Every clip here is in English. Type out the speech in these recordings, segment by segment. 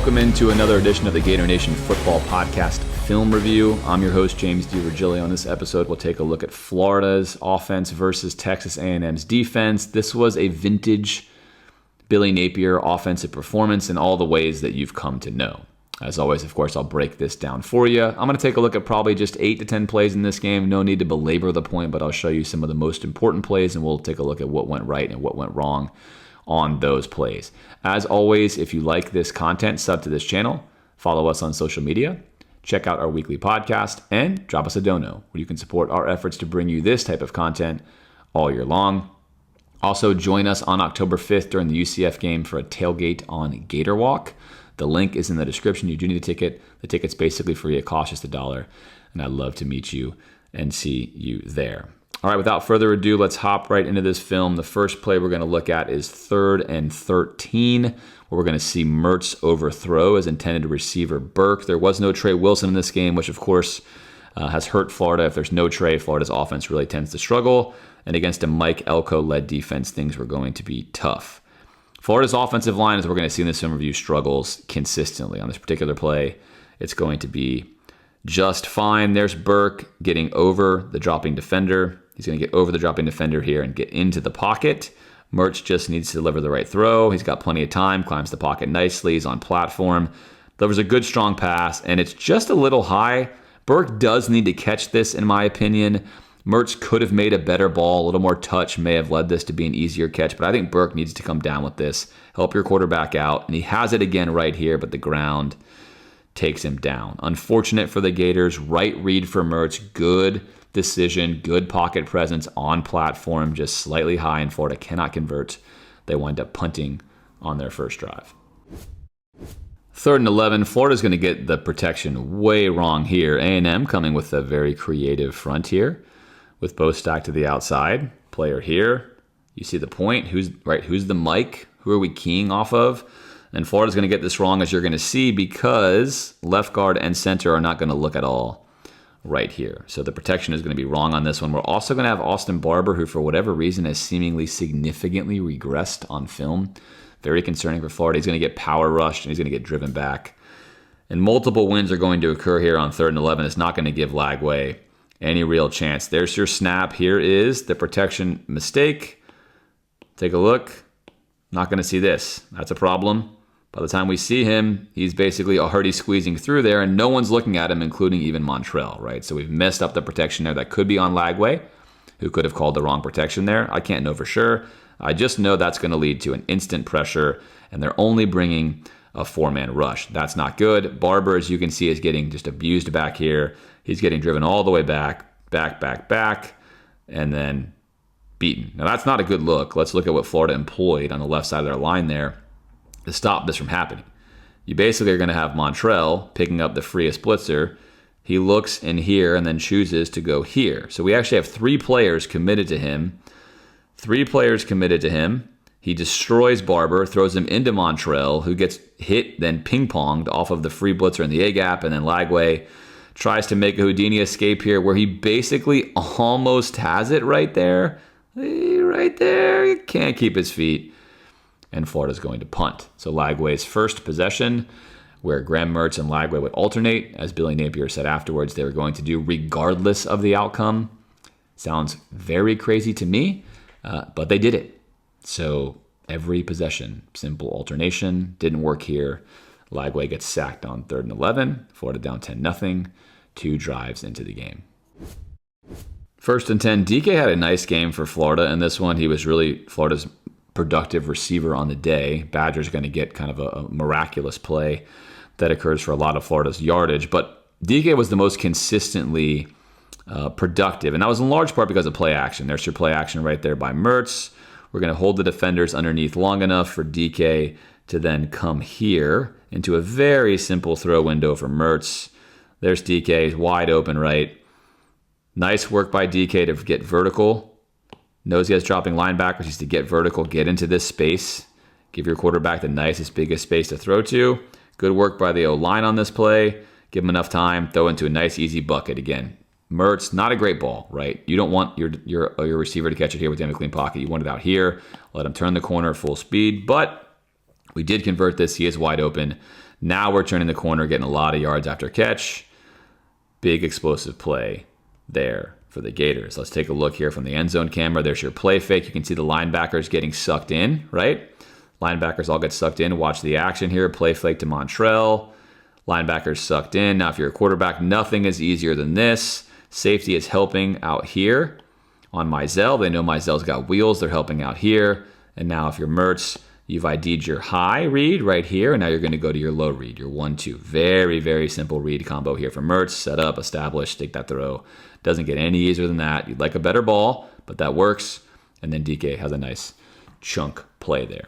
Welcome into another edition of the Gator Nation Football Podcast Film Review. I'm your host, James DiVirgilio. On this episode, we'll take a look at Florida's offense versus Texas A&M's defense. This was a vintage Billy Napier offensive performance in all the ways that you've come to know. As always, of course, I'll break this down for you. I'm going to take a look at probably just 8 to 10 plays in this game. No need to belabor the point, but I'll show you some of the most important plays, and we'll take a look at what went right and what went wrong on those plays. As always, if you like this content, sub to this channel, follow us on social media, check out our weekly podcast, and drop us a dono where you can support our efforts to bring you this type of content all year long. Also, join us on October 5th during the UCF game for a tailgate on Gator Walk. The link is in the description. You do need a ticket. The ticket's basically free. It costs just $1, and I'd love to meet you and see you there. All right, without further ado, let's hop right into this film. The first play we're going to look at is 3rd and 13, where we're going to see Mertz overthrow as intended receiver Burke. There was no Trey Wilson in this game, which of course has hurt Florida. If there's no Trey, Florida's offense really tends to struggle. And against a Mike Elko-led defense, things were going to be tough. Florida's offensive line, as we're going to see in this film review, struggles consistently. On this particular play, it's going to be just fine. There's Burke getting over the dropping defender. He's going to get over the dropping defender here and get into the pocket. Mertz just needs to deliver the right throw. He's got plenty of time, climbs the pocket nicely. He's on platform. Delivers a good, strong pass, and it's just a little high. Burke does need to catch this, in my opinion. Mertz could have made a better ball. A little more touch may have led this to be an easier catch, but I think Burke needs to come down with this, help your quarterback out, and he has it again right here, but the ground takes him down. Unfortunate for the Gators. Right read for Mertz. Good decision, good pocket presence on platform, just slightly high, and Florida cannot convert. They wind up punting on their first drive. 3rd and 11, Florida's going to get the protection way wrong here. A&M coming with a very creative front here with both stacked to the outside. Player here. You see the point. Who's the Mike? Who are we keying off of? And Florida's going to get this wrong, as you're going to see, because left guard and center are not going to look at all right here. So the protection is going to be wrong on this one. We're also going to have Austin Barber, who for whatever reason has seemingly significantly regressed on film. Very concerning for Florida. He's going to get power rushed and he's going to get driven back. And multiple wins are going to occur here on 3rd and 11. It's not going to give Lagway any real chance. There's your snap. Here is the protection mistake. Take a look. Not going to see this. That's a problem. By the time we see him, he's basically already squeezing through there, and no one's looking at him, including even Montrell, right? So we've messed up the protection there. That could be on Lagway, who could have called the wrong protection there. I can't know for sure. I just know that's going to lead to an instant pressure, and they're only bringing a 4-man rush. That's not good. Barber, as you can see, is getting just abused back here. He's getting driven all the way back, and then beaten. Now, that's not a good look. Let's look at what Florida employed on the left side of their line there to stop this from happening. You basically are going to have Montrell picking up the freest blitzer. He looks in here and then chooses to go here. So we actually have 3 players committed to him. He destroys Barber, throws him into Montrell, who gets hit, then ping-ponged off of the free blitzer in the A-gap, and then Lagway tries to make a Houdini escape here where he basically almost has it right there. Right there. He can't keep his feet. And Florida's going to punt. So Lagway's first possession, where Graham Mertz and Lagway would alternate, as Billy Napier said afterwards, they were going to do regardless of the outcome. Sounds very crazy to me, but they did it. So every possession, simple alternation, didn't work here. Lagway gets sacked on 3rd and 11. Florida down 10-0, 2 drives into the game. 1st and 10, DK had a nice game for Florida. In this one, he was really Florida's productive receiver on the day. Badger's going to get kind of a miraculous play that occurs for a lot of Florida's yardage. But DK was the most consistently productive, and that was in large part because of play action. There's your play action right there by Mertz. We're going to hold the defenders underneath long enough for DK to then come here into a very simple throw window for Mertz. There's DK, he's wide open right. Nice work by DK to get vertical. Knows he has dropping linebackers. He's to get vertical, get into this space, give your quarterback the nicest, biggest space to throw to. Good work by the O-line on this play. Give him enough time, throw into a nice, easy bucket. Again, Mertz, not a great ball, right? You don't want your receiver to catch it here with the end of clean pocket. You want it out here. Let him turn the corner full speed. But we did convert this. He is wide open. Now we're turning the corner, getting a lot of yards after catch. Big explosive play there for the Gators. Let's take a look here from the end zone camera. There's your play fake. You can see the linebackers getting sucked in, right? Linebackers all get sucked in. Watch the action here. Play fake to Montrell. Linebackers sucked in. Now, if you're a quarterback, nothing is easier than this. Safety is helping out here on Mizell. They know Mizell's got wheels. They're helping out here. And now if you're Mertz, you've ID'd your high read right here, and now you're going to go to your low read, your 1-2. Very, very simple read combo here for Mertz. Set up, establish, take that throw. Doesn't get any easier than that. You'd like a better ball, but that works. And then DK has a nice chunk play there.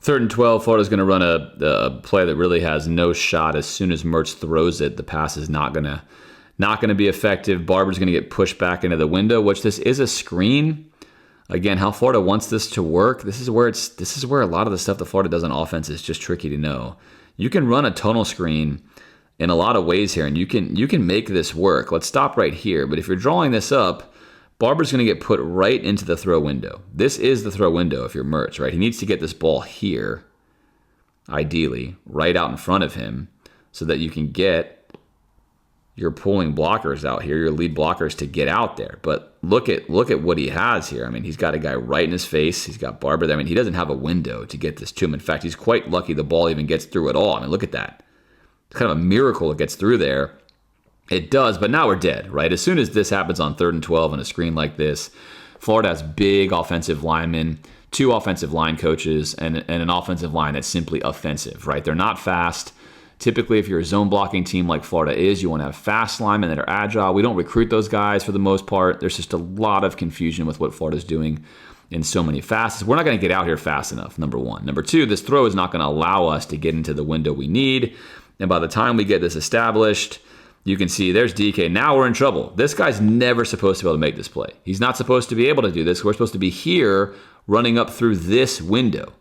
3rd and 12, Florida's going to run a play that really has no shot. As soon as Mertz throws it, the pass is not going to be effective. Barber's going to get pushed back into the window, which this is a screen. Again, how Florida wants this to work, this is where a lot of the stuff that Florida does on offense is just tricky to know. You can run a tunnel screen in a lot of ways here, and you can make this work. Let's stop right here. But if you're drawing this up, Barber's going to get put right into the throw window. This is the throw window if you're Mertz, right? He needs to get this ball here, ideally, right out in front of him, so that you can get your pulling blockers out here, your lead blockers to get out there. But look at what he has here. I mean, he's got a guy right in his face. He's got Barber there. I mean, he doesn't have a window to get this to him. In fact, he's quite lucky the ball even gets through at all. I mean, look at that. It's kind of a miracle it gets through there. It does, but now we're dead, right? As soon as this happens on 3rd and 12 on a screen like this, Florida has big offensive linemen, 2 offensive line coaches, and an offensive line that's simply offensive, right? They're not fast. Typically, if you're a zone blocking team like Florida is, you want to have fast linemen that are agile. We don't recruit those guys for the most part. There's just a lot of confusion with what Florida's doing in so many facets. We're not going to get out here fast enough, number one. Number two, this throw is not going to allow us to get into the window we need. And by the time we get this established, you can see there's DK. Now we're in trouble. This guy's never supposed to be able to make this play. He's not supposed to be able to do this. We're supposed to be here running up through this window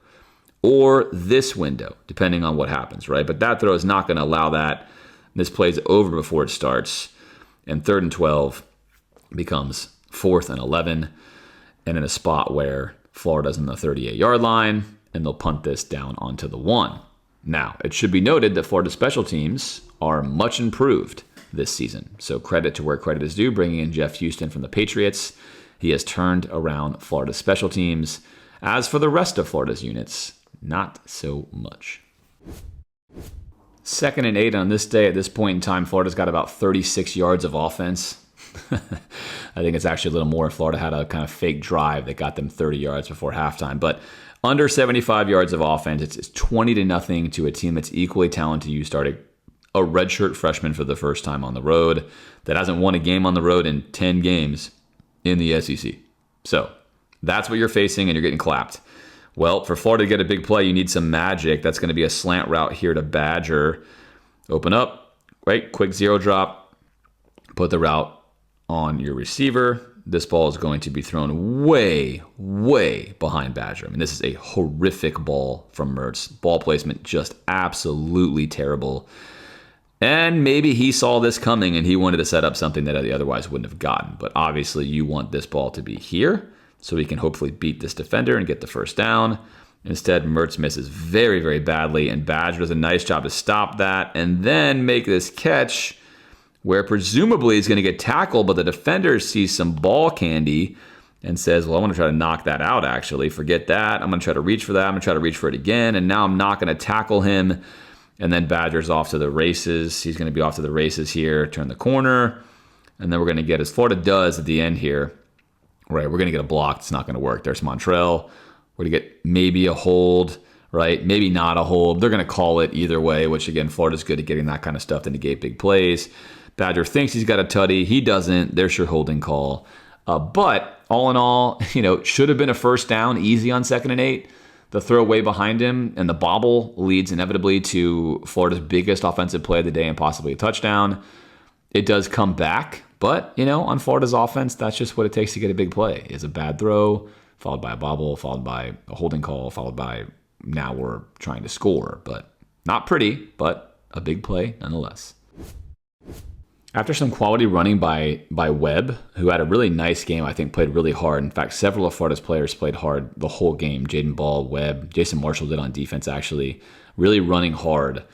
or this window, depending on what happens, right? But that throw is not going to allow that. This play's over before it starts. And 3rd and 12 becomes 4th and 11. And in a spot where Florida's in the 38-yard line, and they'll punt this down onto the 1. Now, it should be noted that Florida special teams are much improved this season. So credit to where credit is due, bringing in Jeff Houston from the Patriots. He has turned around Florida's special teams. As for the rest of Florida's units, not so much. 2nd and 8 on this day. At this point in time, Florida's got about 36 yards of offense. I think it's actually a little more. Florida had a kind of fake drive that got them 30 yards before halftime. But under 75 yards of offense, it's 20-0 to a team that's equally talented. You started a redshirt freshman for the first time on the road that hasn't won a game on the road in 10 games in the SEC. So that's what you're facing, and you're getting clapped. Well, for Florida to get a big play, you need some magic. That's going to be a slant route here to Badger. Open up, right? Quick zero drop. Put the route on your receiver. This ball is going to be thrown way, way behind Badger. I mean, this is a horrific ball from Mertz. Ball placement just absolutely terrible. And maybe he saw this coming and he wanted to set up something that he otherwise wouldn't have gotten. But obviously you want this ball to be here so he can hopefully beat this defender and get the first down. Instead, Mertz misses very, very badly, and Badger does a nice job to stop that and then make this catch where presumably he's going to get tackled, but the defender sees some ball candy and says, well, I want to try to knock that out, actually. Forget that. I'm going to try to reach for that. I'm going to try to reach for it again, and now I'm not going to tackle him. And then Badger's off to the races. He's going to be off to the races here, turn the corner, and then we're going to get, as Florida does at the end here, right, we're going to get a block. It's not going to work. There's Montrell. We're going to get maybe a hold, right? Maybe not a hold. They're going to call it either way, which, again, Florida's good at getting that kind of stuff to negate big plays. Badger thinks he's got a tutty. He doesn't. There's your holding call. But all in all, should have been a first down, easy on 2nd and 8. The throw way behind him and the bobble leads inevitably to Florida's biggest offensive play of the day and possibly a touchdown. It does come back, but, on Florida's offense, that's just what it takes to get a big play. Is a bad throw, followed by a bobble, followed by a holding call, followed by now we're trying to score. But not pretty, but a big play nonetheless. After some quality running by Webb, who had a really nice game, I think played really hard. In fact, several of Florida's players played hard the whole game. Jaden Ball, Webb, Jason Marshall did on defense actually, really running hard,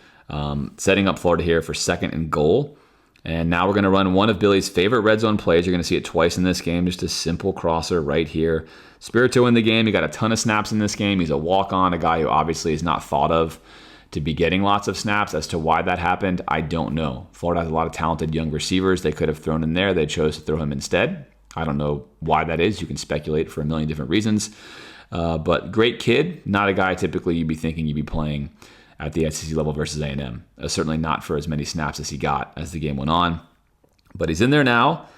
setting up Florida here for 2nd and goal. And now we're going to run one of Billy's favorite red zone plays. You're going to see it twice in this game, just a simple crosser right here. Spirito in the game. He got a ton of snaps in this game. He's a walk-on, a guy who obviously is not thought of to be getting lots of snaps. As to why that happened, I don't know. Florida has a lot of talented young receivers they could have thrown in there. They chose to throw him instead. I don't know why that is. You can speculate for a million different reasons. But great kid, not a guy typically you'd be thinking you'd be playing at the SEC level versus A&M. Certainly not for as many snaps as he got as the game went on. But he's in there now,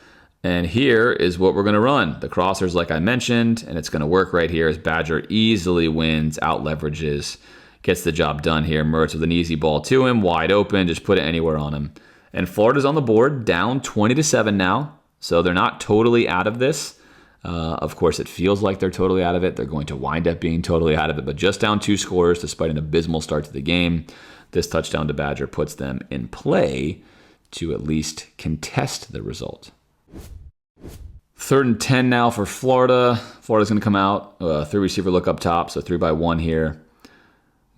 and here is what we're going to run. The crossers, like I mentioned, and it's going to work right here as Badger easily wins, out-leverages, gets the job done here. Mertz with an easy ball to him, wide open, just put it anywhere on him. And Florida's on the board, down 20-7 now, so they're not totally out of this. Of course, it feels like they're totally out of it. They're going to wind up being totally out of it, but just down 2 scores despite an abysmal start to the game. This touchdown to Badger puts them in play to at least contest the result. 3rd and 10 now for Florida. Florida's going to come out. 3 receiver look up top, so 3-by-1 here.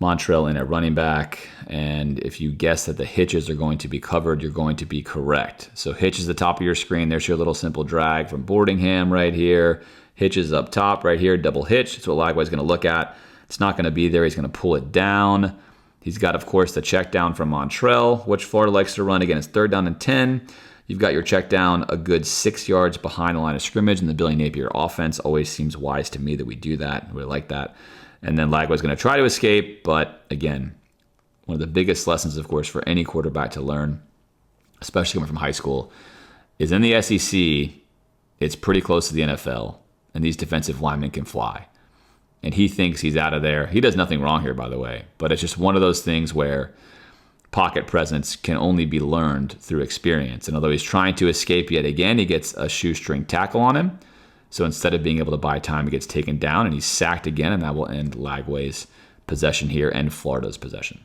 Montrell in at running back, and if you guess that the hitches are going to be covered, you're going to be correct. So hitch is the top of your screen. There's your little simple drag from Boardingham right here. Hitch is up top right here, double hitch. That's what Lagway's going to look at. It's not going to be there. He's going to pull it down. He's got, of course, the check down from Montrell, which Florida likes to run. Again, it's 3rd down and 10. You've got your check down a good 6 yards behind the line of scrimmage, and the Billy Napier offense always seems wise to me that we do that. We like that. And then Lagway's going to try to escape, but again, one of the biggest lessons, of course, for any quarterback to learn, especially coming from high school, is in the SEC, it's pretty close to the NFL, and these defensive linemen can fly. And he thinks he's out of there. He does nothing wrong here, by the way, but it's just one of those things where pocket presence can only be learned through experience. And although he's trying to escape yet again, he gets a shoestring tackle on him. So instead of being able to buy time, he gets taken down and he's sacked again, and that will end Lagway's possession here and Florida's possession.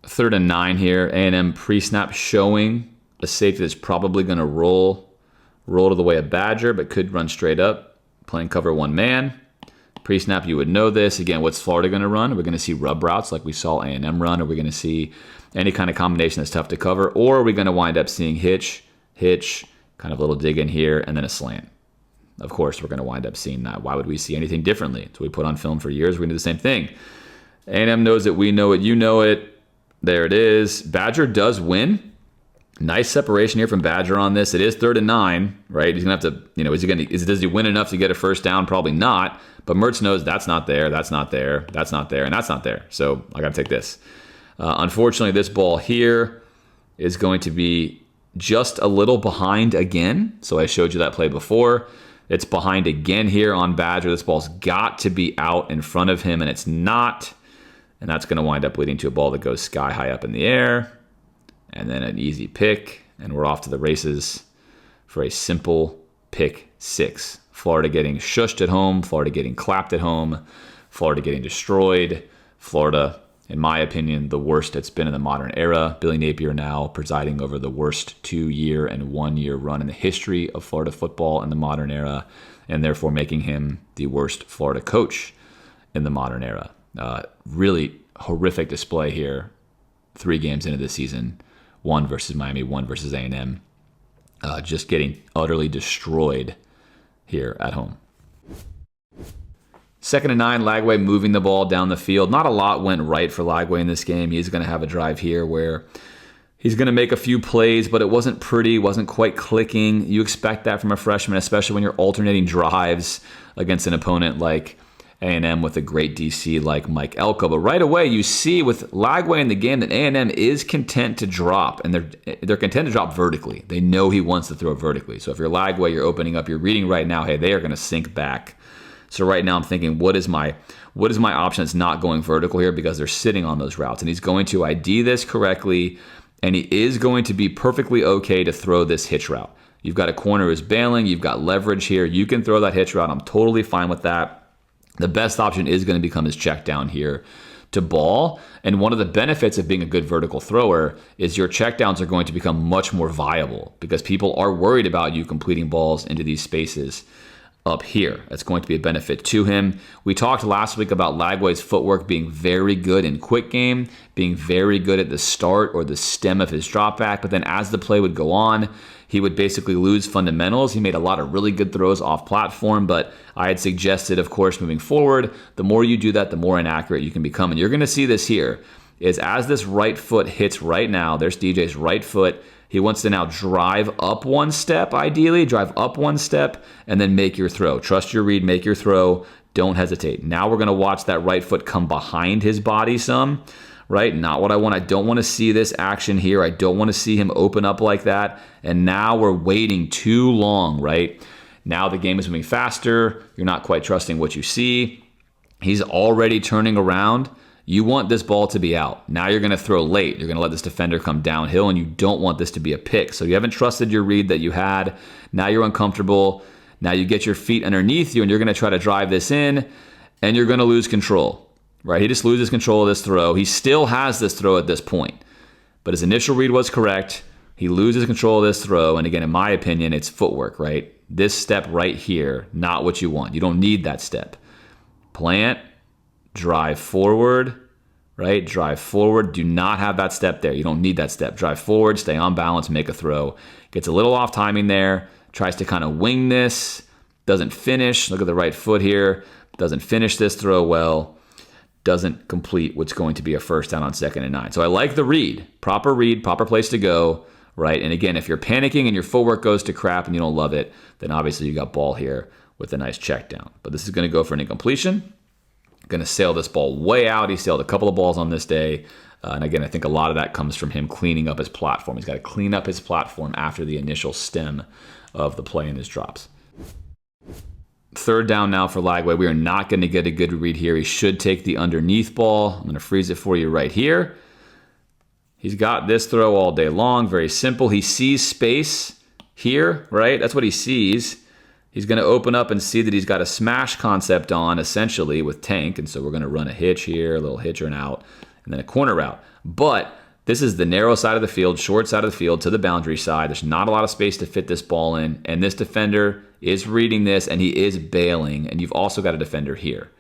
3rd and 9 here. A&M pre-snap showing a safety that's probably going to roll to the way of Badger, but could run straight up, playing cover 1 man. Pre-snap, you would know this. Again, what's Florida going to run? We're going to see rub routes like we saw A&M run. Are we going to see any kind of combination that's tough to cover? Or are we going to wind up seeing hitch, kind of a little dig in here, and then a slant? Of course, we're going to wind up seeing that. Why would we see anything differently? So we put on film for years. We're going to do the same thing. A&M knows it. We know it. You know it. There it is. Badger does win. Nice separation here from Badger on this. It is 3rd and 9, right? He's going to have to, does he win enough to get a first down? Probably not. But Mertz knows that's not there, that's not there, that's not there, and that's not there. So I got to take this. Unfortunately, this ball here is going to be just a little behind again. So I showed you that play before. It's behind again here on Badger. This ball's got to be out in front of him, and it's not. And that's going to wind up leading to a ball that goes sky high up in the air. And then an easy pick, and we're off to the races for a simple pick 6. Florida getting shushed at home, Florida getting clapped at home, Florida getting destroyed. Florida, in my opinion, the worst it's been in the modern era. Billy Napier now presiding over the worst 2-year and 1-year run in the history of Florida football in the modern era, and therefore making him the worst Florida coach in the modern era. Really horrific display here 3 games into the season. 1 versus Miami, 1 versus A&M. Just getting utterly destroyed here at home. 2nd and 9, Lagway moving the ball down the field. Not a lot went right for Lagway in this game. He's going to have a drive here where he's going to make a few plays, but it wasn't pretty, wasn't quite clicking. You expect that from a freshman, especially when you're alternating drives against an opponent like A&M with a great DC like Mike Elko. But right away, you see with Lagway in the game that A&M is content to drop, and they're content to drop vertically. They know he wants to throw vertically. So if you're Lagway, you're opening up, you're reading right now, hey, they are going to sink back. So right now I'm thinking, what is my option that's not going vertical here, because they're sitting on those routes. And he's going to ID this correctly, and he is going to be perfectly okay to throw this hitch route. You've got a corner who's bailing. You've got leverage here. You can throw that hitch route. I'm totally fine with that. The best option is going to become his check down here to ball. And one of the benefits of being a good vertical thrower is your checkdowns are going to become much more viable because people are worried about you completing balls into these spaces up here. That's going to be a benefit to him. We talked last week about Lagway's footwork being very good in quick game, being very good at the start or the stem of his drop back, but then as the play would go on, he would basically lose fundamentals. He made a lot of really good throws off platform, but I had suggested, of course, moving forward, the more you do that, the more inaccurate you can become. And you're going to see this here, is as this right foot hits right now, there's DJ's right foot, he wants to now drive up one step, ideally, drive up one step, and then make your throw. Trust your read, make your throw, don't hesitate. Now we're going to watch that right foot come behind his body some, right? Not what I want. I don't want to see this action here. I don't want to see him open up like that. And now we're waiting too long, right? Now the game is moving faster. You're not quite trusting what you see. He's already turning around. You want this ball to be out. Now you're going to throw late. You're going to let this defender come downhill, and you don't want this to be a pick. So you haven't trusted your read that you had. Now you're uncomfortable. Now you get your feet underneath you, and you're going to try to drive this in, and you're going to lose control, right? He just loses control of this throw. He still has this throw at this point, but his initial read was correct. He loses control of this throw, and again, in my opinion, it's footwork, right? This step right here, not what you want. You don't need that step. Plant, drive forward, right? Drive forward. Do not have that step there. You don't need that step. Drive forward, stay on balance, make a throw. Gets a little off timing there. Tries to kind of wing this. Doesn't finish. Look at the right foot here. Doesn't finish this throw well. Doesn't complete what's going to be a first down on 2nd and 9. So I like the read. Proper place to go, right? And again, if you're panicking and your footwork goes to crap and you don't love it, then obviously you got ball here with a nice check down. But this is going to go for an incompletion. Going to sail this ball way out. He sailed a couple of balls on this day. And again, I think a lot of that comes from him cleaning up his platform. He's got to clean up his platform after the initial stem of the play in his drops. 3rd down now for Lagway. We are not going to get a good read here. He should take the underneath ball. I'm going to freeze it for you right here. He's got this throw all day long. Very simple. He sees space here, right? That's what he sees. He's going to open up and see that he's got a smash concept on, essentially, with Tank. And so we're going to run a hitch here, a little hitch or an out, and then a corner route. But this is the narrow side of the field, short side of the field to the boundary side. There's not a lot of space to fit this ball in. And this defender is reading this, and he is bailing. And you've also got a defender here.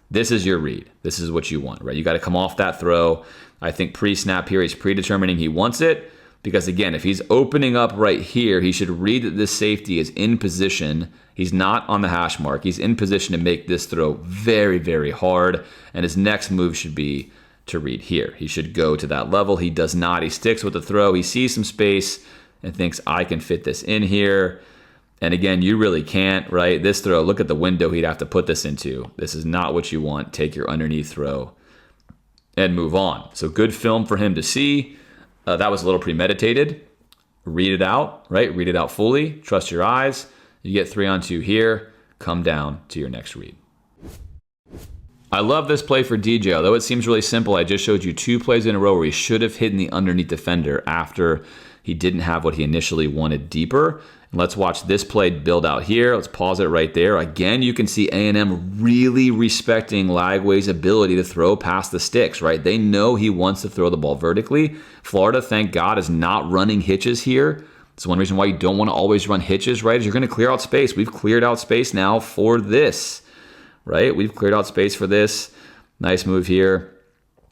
This is your read. This is what you want, right? You got to come off that throw. I think pre-snap here, he's predetermining he wants it. Because again, if he's opening up right here, he should read that this safety is in position. He's not on the hash mark. He's in position to make this throw very, very hard. And his next move should be to read here. He should go to that level. He does not. He sticks with the throw. He sees some space and thinks, I can fit this in here. And again, you really can't, right? This throw, look at the window he'd have to put this into. This is not what you want. Take your underneath throw and move on. So good film for him to see. That was a little premeditated. Read it out, right? Read it out fully. Trust your eyes. You get 3-on-2 here. Come down to your next read. I love this play for DJ. Although it seems really simple, I just showed you 2 plays in a row where he should have hidden the underneath defender after he didn't have what he initially wanted deeper. And let's watch this play build out here. Let's pause it right there. Again, you can see A&M really respecting Lagway's ability to throw past the sticks, right? They know he wants to throw the ball vertically. Florida, thank God, is not running hitches here. It's one reason why you don't want to always run hitches, right? Is you're going to clear out space. We've cleared out space now for this, right? We've cleared out space for this. Nice move here.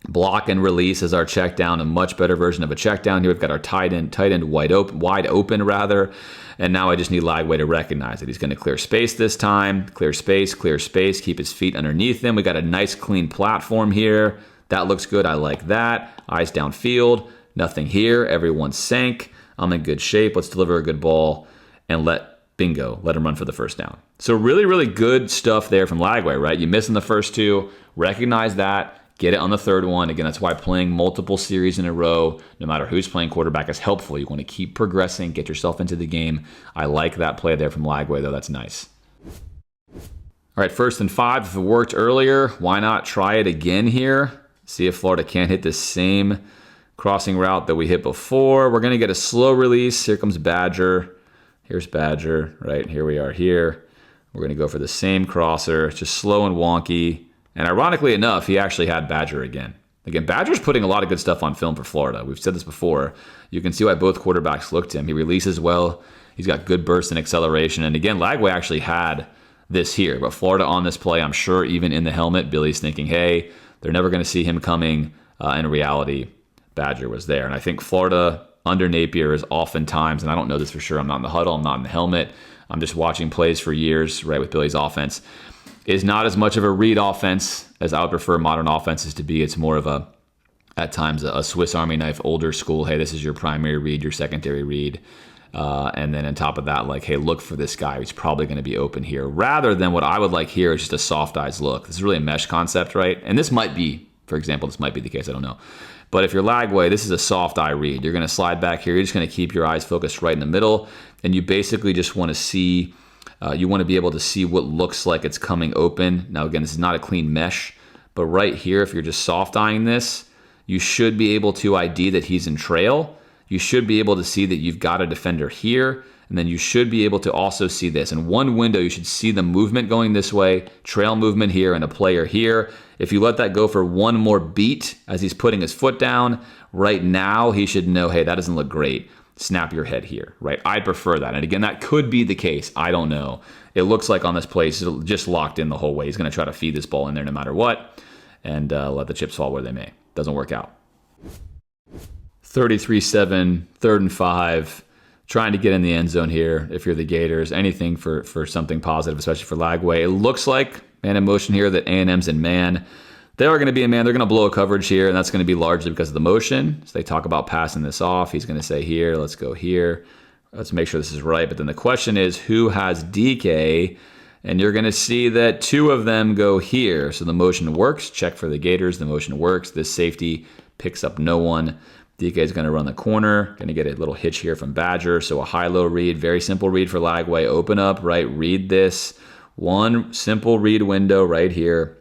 Block and release is our check down, a much better version of a check down here. We've got our tight end wide open rather. And now I just need Lagway to recognize it. He's going to clear space this time. Clear space, keep his feet underneath him. We got a nice clean platform here. That looks good. I like that. Eyes downfield. Nothing here. Everyone's sank. I'm in good shape. Let's deliver a good ball and let him run for the first down. So really, really good stuff there from Lagway, right? You miss in the first 2. Recognize that. Get it on the 3rd one. Again, that's why playing multiple series in a row, no matter who's playing quarterback, is helpful. You want to keep progressing, get yourself into the game. I like that play there from Lagway, though. That's nice. All right, 1st and 5. If it worked earlier, why not try it again here? See if Florida can't hit the same crossing route that we hit before. We're going to get a slow release. Here comes Badger. Here's Badger, right? Here we are here. We're going to go for the same crosser. It's just slow and wonky. And ironically enough, he actually had Badger again. Again, Badger's putting a lot of good stuff on film for Florida. We've said this before. You can see why both quarterbacks look to him. He releases well. He's got good burst and acceleration. And again, Lagway actually had this here. But Florida on this play, I'm sure even in the helmet, Billy's thinking, hey, they're never going to see him coming. In reality, Badger was there. And I think Florida under Napier is oftentimes, and I don't know this for sure, I'm not in the huddle, I'm not in the helmet, I'm just watching plays for years, right, with Billy's offense, is not as much of a read offense as I would prefer modern offenses to be. It's more of a, at times, a Swiss Army knife, older school, hey, this is your primary read, your secondary read. And then on top of that, like, hey, look for this guy. He's probably going to be open here. Rather than what I would like here is just a soft eyes look. This is really a mesh concept, right? And this might be, for example, this might be the case, I don't know. But if you're Lagway, this is a soft eye read. You're going to slide back here. You're just going to keep your eyes focused right in the middle. And you basically just want to see, you want to be able to see what looks like it's coming open. Now, again, this is not a clean mesh. But right here, if you're just soft eyeing this, you should be able to ID that he's in trail. You should be able to see that you've got a defender here. And then you should be able to also see this. In one window, you should see the movement going this way, trail movement here, and a player here. If you let that go for one more beat as he's putting his foot down, right now he should know, hey, that doesn't look great. Snap your head here, right? I prefer that. And again, that could be the case. I don't know. It looks like on this play, he's just locked in the whole way. He's going to try to feed this ball in there no matter what and let the chips fall where they may. Doesn't work out. 33-7, 3rd and 5. Trying to get in the end zone here if you're the Gators. Anything for something positive, especially for Lagway. It looks like, man in motion here, that A&M's in man. They are going to be in man. They're going to blow a coverage here, and that's going to be largely because of the motion. So they talk about passing this off. He's going to say here, let's go here. Let's make sure this is right. But then the question is, who has DK? And you're going to see that 2 of them go here. So the motion works. Check for the Gators. The motion works. This safety picks up no one. DK is going to run the corner, going to get a little hitch here from Badger. So a high-low read, very simple read for Lagway. Open up, right, read this. One simple read window right here.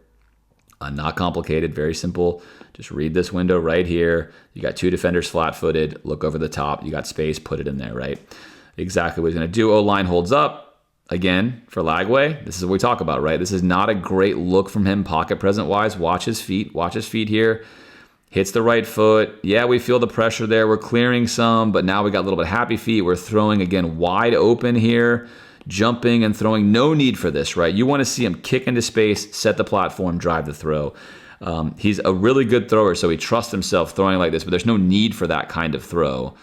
Not complicated, very simple. Just read this window right here. You got 2 defenders flat-footed. Look over the top. You got space, put it in there, right? Exactly what he's going to do. O-line holds up. Again, for Lagway, this is what we talk about, right? This is not a great look from him pocket present-wise. Watch his feet. Watch his feet here. Hits the right foot. Yeah, we feel the pressure there. We're clearing some, but now we got a little bit happy feet. We're throwing, again, wide open here, jumping and throwing. No need for this, right? You want to see him kick into space, set the platform, drive the throw. He's a really good thrower, so he trusts himself throwing like this, but there's no need for that kind of throw.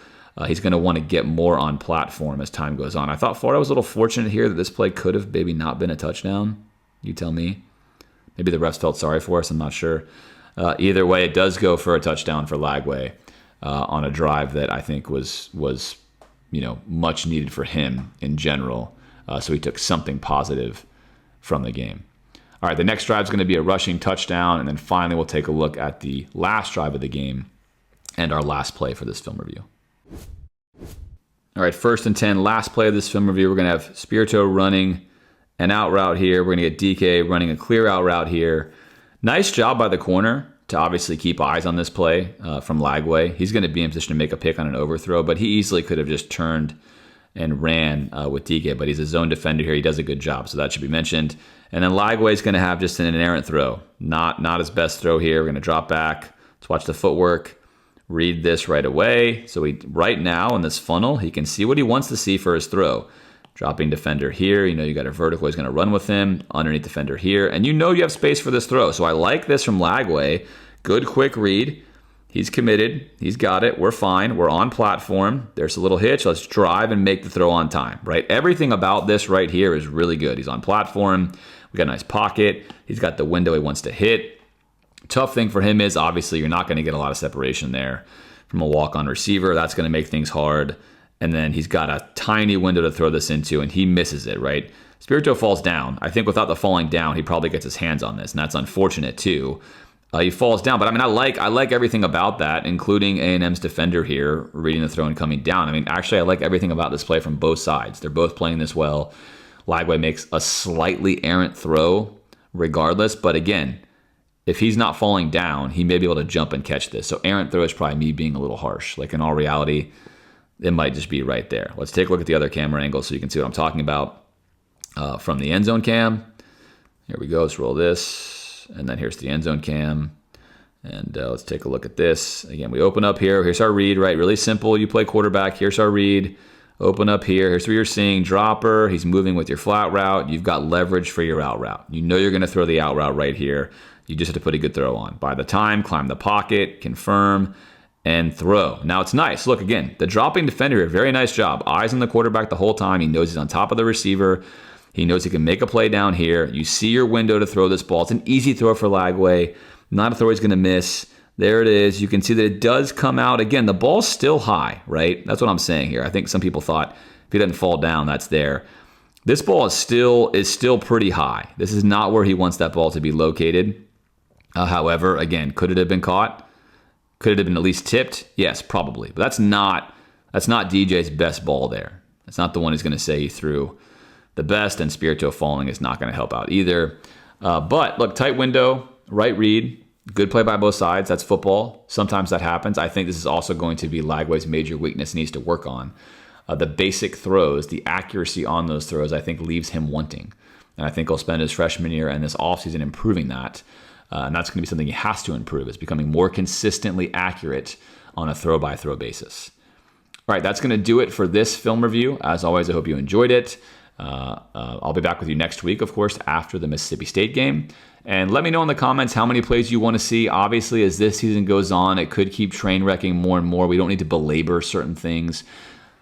He's going to want to get more on platform as time goes on. I thought Florida was a little fortunate here that this play could have maybe not been a touchdown. You tell me. Maybe the refs felt sorry for us. I'm not sure. Either way, it does go for a touchdown for Lagway on a drive that I think was much needed for him in general. So he took something positive from the game. All right, the next drive is going to be a rushing touchdown, and then finally we'll take a look at the last drive of the game and our last play for this film review. All right, 1st and 10, last play of this film review. We're going to have Spirito running an out route here. We're going to get DK running a clear out route here. Nice job by the corner to obviously keep eyes on this play from Lagway. He's going to be in position to make a pick on an overthrow, but he easily could have just turned and ran with DK, but he's a zone defender here. He does a good job, so that should be mentioned. And then Lagway's going to have just an errant throw. Not his best throw here. We're going to drop back. Let's watch the footwork. Read this right away. So right now in this funnel, he can see what he wants to see for his throw. Dropping defender here. You got a vertical. He's going to run with him. Underneath defender here. And you have space for this throw. So I like this from Lagway. Good quick read. He's committed. He's got it. We're fine. We're on platform. There's a little hitch. Let's drive and make the throw on time, right? Everything about this right here is really good. He's on platform. We got a nice pocket. He's got the window he wants to hit. Tough thing for him is obviously you're not going to get a lot of separation there from a walk-on receiver. That's going to make things hard. And then he's got a tiny window to throw this into, and he misses it, right? Spirito falls down. I think without the falling down, he probably gets his hands on this, and that's unfortunate too. He falls down, but I like everything about that, including A&M's defender here, reading the throw and coming down. Actually, I like everything about this play from both sides. They're both playing this well. Lagway makes a slightly errant throw regardless, but again, if he's not falling down, he may be able to jump and catch this. So errant throw is probably me being a little harsh. Like in all reality, it might just be right there. Let's take a look at the other camera angle so you can see what I'm talking about from the end zone cam. Here we go. Let's roll this. throws. And then here's the end zone cam. And let's take a look at this. Again, we open up here. Here's our read, right? Really simple. You play quarterback. Here's our read. Open up here. Here's what you're seeing. Dropper. He's moving with your flat route. You've got leverage for your out route. You know you're going to throw the out route right here. You just have to put a good throw on. By the time, climb the pocket, confirm, and throw. Now it's nice. Look, again, the dropping defender here, very nice job. Eyes on the quarterback the whole time. He knows he's on top of the receiver. He knows he can make a play down here. You see your window to throw this ball. It's an easy throw for Lagway. Not a throw he's going to miss. There it is. You can see that it does come out. Again, the ball's still high, right? That's what I'm saying here. I think some people thought if he doesn't fall down, that's there. This ball is still pretty high. This is not where he wants that ball to be located. However, again, could it have been caught? Could it have been at least tipped? Yes, probably. But that's not DJ's best ball there. That's not the one he's going to say he threw the best, and Spirito falling is not going to help out either. But look, tight window, right read, good play by both sides. That's football. Sometimes that happens. I think this is also going to be Lagway's major weakness he needs to work on. The basic throws, the accuracy on those throws, I think leaves him wanting. And I think he'll spend his freshman year and this offseason improving that. And that's going to be something he has to improve, is becoming more consistently accurate on a throw-by-throw basis. All right, that's going to do it for this film review. As always, I hope you enjoyed it. I'll be back with you next week, of course, after the Mississippi State game. And let me know in the comments how many plays you want to see. Obviously, as this season goes on, it could keep train wrecking more and more. We don't need to belabor certain things.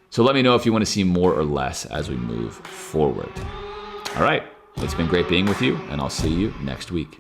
So let me know if you want to see more or less as we move forward. All right, it's been great being with you, and I'll see you next week.